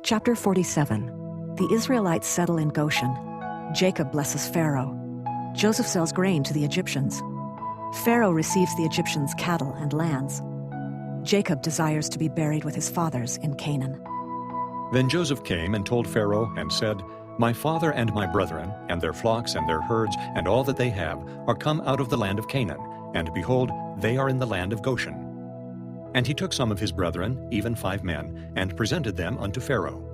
Chapter 47. The Israelites settle in Goshen. Jacob blesses Pharaoh. Joseph sells grain to the Egyptians. Pharaoh receives the Egyptians' cattle and lands. Jacob desires to be buried with his fathers in Canaan. Then Joseph came and told Pharaoh and said, My father and my brethren, and their flocks and their herds, and all that they have, are come out of the land of Canaan, and behold, they are in the land of Goshen. And he took some of his brethren, even 5 men, and presented them unto Pharaoh.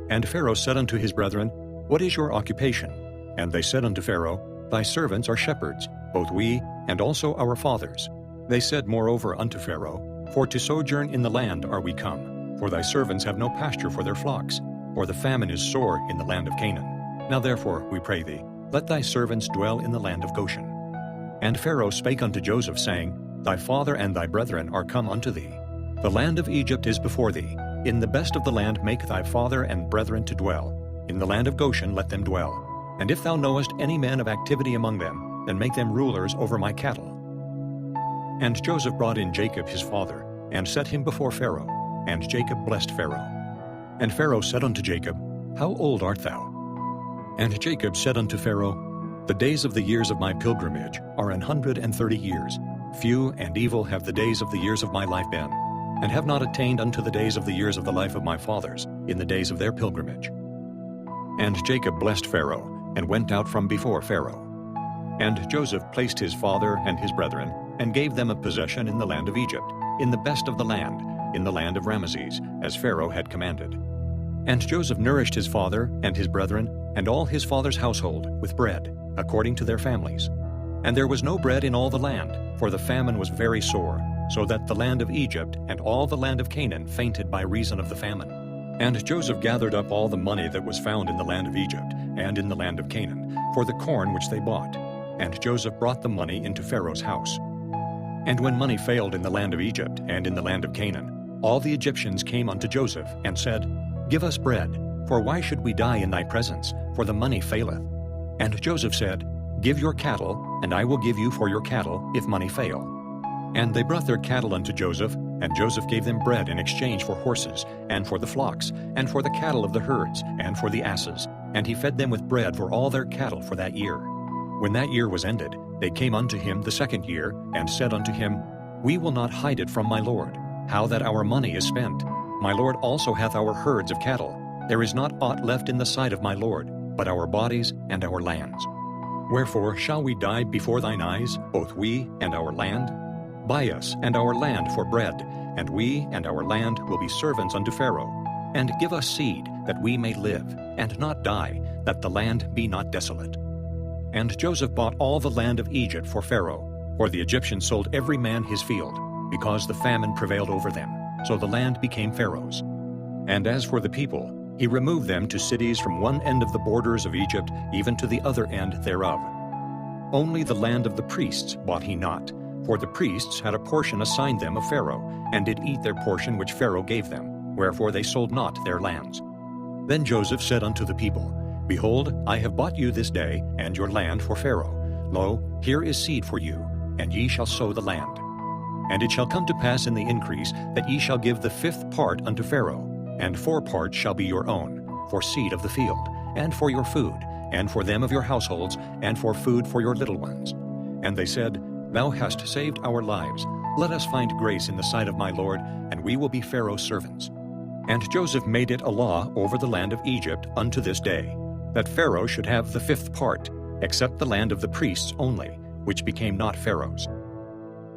And Pharaoh said unto his brethren, What is your occupation? And they said unto Pharaoh, Thy servants are shepherds, both we, and also our fathers. They said moreover unto Pharaoh, For to sojourn in the land are we come, for thy servants have no pasture for their flocks, for the famine is sore in the land of Canaan. Now therefore, we pray thee, let thy servants dwell in the land of Goshen. And Pharaoh spake unto Joseph, saying, Thy father and thy brethren are come unto thee. The land of Egypt is before thee. In the best of the land make thy father and brethren to dwell. In the land of Goshen let them dwell. And if thou knowest any man of activity among them, then make them rulers over my cattle. And Joseph brought in Jacob his father, and set him before Pharaoh. And Jacob blessed Pharaoh. And Pharaoh said unto Jacob, How old art thou? And Jacob said unto Pharaoh, The days of the years of my pilgrimage are 130 years. Few and evil have the days of the years of my life been, and have not attained unto the days of the years of the life of my fathers, in the days of their pilgrimage. And Jacob blessed Pharaoh, and went out from before Pharaoh. And Joseph placed his father and his brethren, and gave them a possession in the land of Egypt, in the best of the land, in the land of Ramesses, as Pharaoh had commanded. And Joseph nourished his father and his brethren, and all his father's household, with bread, according to their families. And there was no bread in all the land, for the famine was very sore, so that the land of Egypt and all the land of Canaan fainted by reason of the famine. And Joseph gathered up all the money that was found in the land of Egypt and in the land of Canaan, for the corn which they bought. And Joseph brought the money into Pharaoh's house. And when money failed in the land of Egypt and in the land of Canaan, all the Egyptians came unto Joseph, and said, Give us bread, for why should we die in thy presence? For the money faileth. And Joseph said, Give your cattle, and I will give you for your cattle, if money fail. And they brought their cattle unto Joseph, and Joseph gave them bread in exchange for horses, and for the flocks, and for the cattle of the herds, and for the asses. And he fed them with bread for all their cattle for that year. When that year was ended, they came unto him the 2nd year, and said unto him, We will not hide it from my lord, how that our money is spent. My lord also hath our herds of cattle. There is not aught left in the sight of my lord, but our bodies and our lands. Wherefore shall we die before thine eyes, both we and our land? Buy us and our land for bread, and we and our land will be servants unto Pharaoh. And give us seed, that we may live, and not die, that the land be not desolate. And Joseph bought all the land of Egypt for Pharaoh, for the Egyptians sold every man his field, because the famine prevailed over them, so the land became Pharaoh's. And as for the people, he removed them to cities from one end of the borders of Egypt even to the other end thereof. Only the land of the priests bought he not, for the priests had a portion assigned them of Pharaoh, and did eat their portion which Pharaoh gave them, wherefore they sold not their lands. Then Joseph said unto the people, Behold, I have bought you this day, and your land for Pharaoh. Lo, here is seed for you, and ye shall sow the land. And it shall come to pass in the increase, that ye shall give the 5th part unto Pharaoh, and 4 parts shall be your own, for seed of the field, and for your food, and for them of your households, and for food for your little ones. And they said, Thou hast saved our lives. Let us find grace in the sight of my lord, and we will be Pharaoh's servants. And Joseph made it a law over the land of Egypt unto this day, that Pharaoh should have the 5th part, except the land of the priests only, which became not Pharaoh's.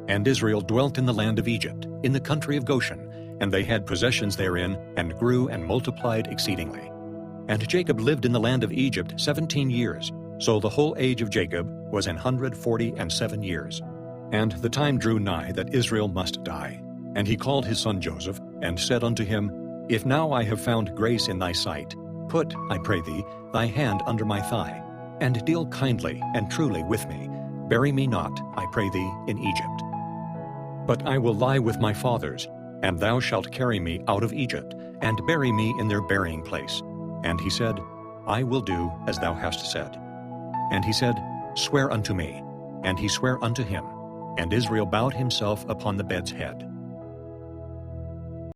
And Israel dwelt in the land of Egypt, in the country of Goshen, and they had possessions therein, and grew and multiplied exceedingly. And Jacob lived in the land of Egypt 17 years, so the whole age of Jacob was 147 years. And the time drew nigh that Israel must die. And he called his son Joseph, and said unto him, If now I have found grace in thy sight, put, I pray thee, thy hand under my thigh, and deal kindly and truly with me. Bury me not, I pray thee, in Egypt. But I will lie with my fathers, and thou shalt carry me out of Egypt, and bury me in their burying place. And he said, I will do as thou hast said. And he said, Swear unto me. And he sware unto him. And Israel bowed himself upon the bed's head.